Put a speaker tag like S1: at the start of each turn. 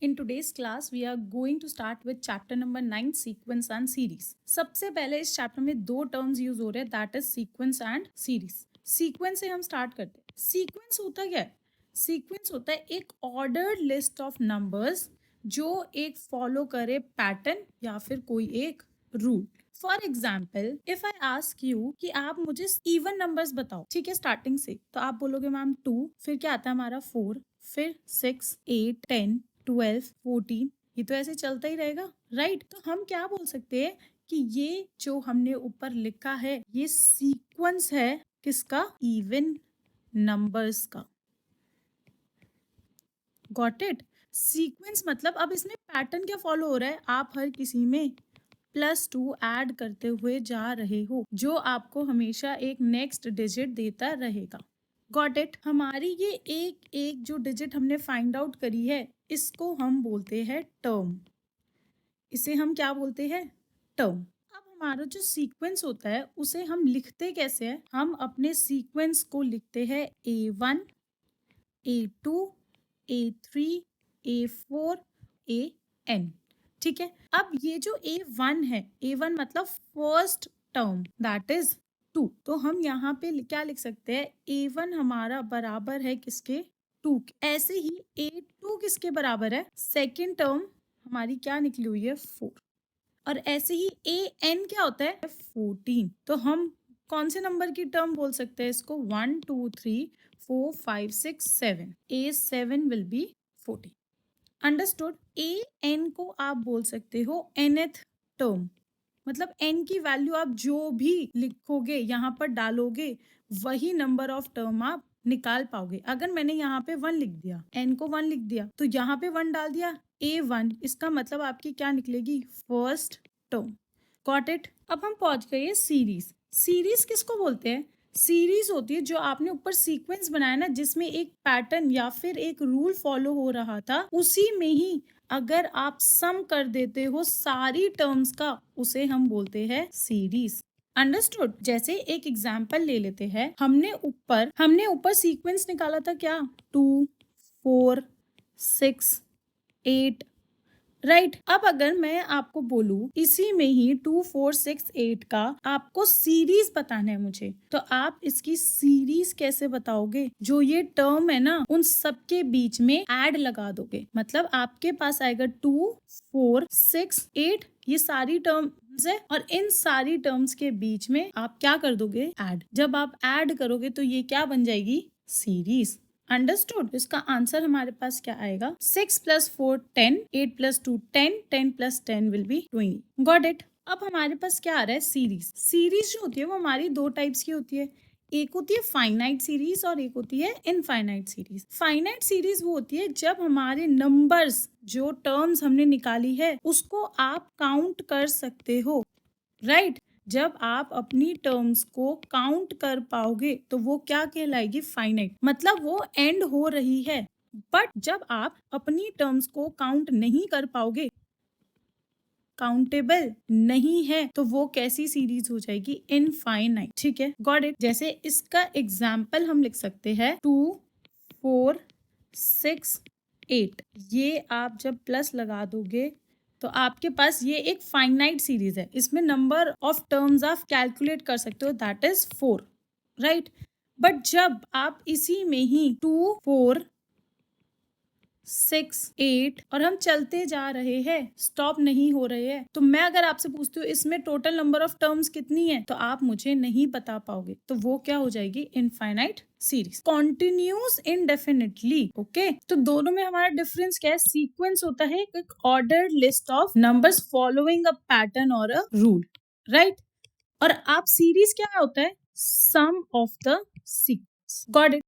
S1: In today's class, we are going to start with chapter number 9, sequence and series. सबसे पहले इस chapter में दो टर्म्स यूज हो रहे हैं, that is sequence and series. Sequence से हम स्टार्ट करते हैं. सीक्वेंस होता क्या है? सीक्वेंस होता है एक ऑर्डर्ड लिस्ट ऑफ नंबर्स जो एक फॉलो करे पैटर्न या फिर कोई एक rule. For example, if I ask you कि आप मुझे इवन नंबर्स बताओ, ठीक है, स्टार्टिंग से, तो आप बोलोगे मैम 2, फिर क्या आता है हमारा 4, फिर 6, 8, 10, 12, 14, ये तो ऐसे चलता ही रहेगा, राइट? तो हम क्या बोल सकते हैं कि ये जो हमने ऊपर लिखा है ये सीक्वेंस है किसका? इवन नंबर्स का. Got it? सीक्वेंस मतलब अब इसमें पैटर्न क्या फॉलो हो रहा है? आप हर किसी में +2 ऐड करते हुए जा रहे हो, जो आपको हमेशा एक नेक्स्ट डिजिट देता रहेगा. Got it? हमारी ये एक एक जो डिजिट हमने फाइंड आउट करी है, इसको हम बोलते हैं टर्म. इसे हम क्या बोलते हैं? टर्म. अब हमारा जो सीक्वेंस होता है उसे हम लिखते कैसे हैं? हम अपने सीक्वेंस को लिखते हैं A1, A2, A3, A4, AN. ठीक है. अब ये जो A1 है, A1 मतलब फर्स्ट टर्म, दैट इज 2. तो हम यहाँ पे क्या लिख सकते हैं? A1 हमारा बराबर है किसके? 2. ऐसे ही A2 किसके बराबर है? सेकेंड टर्म हमारी क्या निकली हुई है? 4. और ऐसे ही AN क्या होता है? 14. तो हम कौन से नंबर की टर्म बोल सकते हैं इसको? 1, 2, 3, 4, 5, 6, 7. A7 will be 14. Understood? AN को आप बोल सकते हो nth टर्म. मतलब n की वैल्यू आप जो भी लिखोगे यहाँ पर डालोगे, वही नंबर ऑफ टर्म आप निकाल पाओगे. अगर मैंने यहाँ पे 1 लिख दिया, n को 1 लिख दिया, तो यहाँ पे 1 डाल दिया, A1, इसका मतलब आपकी क्या निकलेगी? First term. Got it? अब हम पहुंच गए सीरीज. सीरीज किसको बोलते हैं? सीरीज होती है जो आपने ऊपर सीक्वेंस बनाया ना, जिसमें एक पैटर्न या फिर एक रूल फॉलो हो रहा था, उसी में ही अगर आप सम कर देते हो सारी टर्म्स का, उसे हम बोलते हैं सीरीज. अंडरस्टूड? जैसे एक एग्जाम्पल ले लेते हैं. हमने ऊपर सीक्वेंस निकाला था क्या? 2, 4, 6, 8, राइट. अब अगर मैं आपको बोलूं इसी में ही 2, 4, 6, 8 का आपको सीरीज बताना है मुझे, तो आप इसकी सीरीज कैसे बताओगे? जो ये टर्म है ना, उन सबके बीच में ऐड लगा दोगे. मतलब आपके पास आएगा 2, 4, 6, 8, ये सारी टर्म्स है, और इन सारी टर्म्स के बीच में आप क्या कर दोगे? ऐड. जब आप ऐड करोगे तो ये क्या बन जाएगी? सीरीज. अंडरस्टूड? इसका आंसर हमारे पास क्या आएगा? 6 + 4 10, 8 + 2 10, 10 + 10 विल बी 20. Got it? अब हमारे पास क्या आ रहा है? सीरीज. सीरीज जो होती है वो हमारी दो टाइप्स की होती है. एक होती है फाइनाइट सीरीज और एक होती है इनफाइनाइट सीरीज. फाइनाइट सीरीज वो होती है जब हमारे नंबर्स, जो टर्म्स हमने निकाली है, उसको आप काउंट कर सकते हो, राइट? जब आप अपनी टर्म्स को काउंट कर पाओगे तो वो क्या कहलाएगी? फाइनाइट. मतलब वो एंड हो रही है. बट जब आप अपनी टर्म्स को काउंट नहीं कर पाओगे, काउंटेबल नहीं है, तो वो कैसी सीरीज हो जाएगी? इनफाइनाइट. ठीक है, गॉट इट? जैसे इसका एग्जाम्पल हम लिख सकते हैं 2, 4, 6, 8. ये आप जब प्लस लगा दोगे तो आपके पास ये एक फाइनाइट सीरीज है. इसमें नंबर ऑफ टर्म्स आप कैलकुलेट कर सकते हो, दैट इज 4, राइट? बट जब आप इसी में ही 2, 4, 6, 8 और हम चलते जा रहे हैं, स्टॉप नहीं हो रहे हैं, तो मैं अगर आपसे पूछती हूँ इसमें टोटल नंबर ऑफ टर्म्स कितनी है, तो आप मुझे नहीं बता पाओगे. तो वो क्या हो जाएगी? Infinite series. कॉन्टिन्यूस इनडेफिनिटली. ओके, तो दोनों में हमारा डिफरेंस क्या है? सीक्वेंस होता है एक ordered list of numbers following a pattern और अ रूल, राइट? और आप सीरीज क्या होता है? Sum of the sequence. Got it?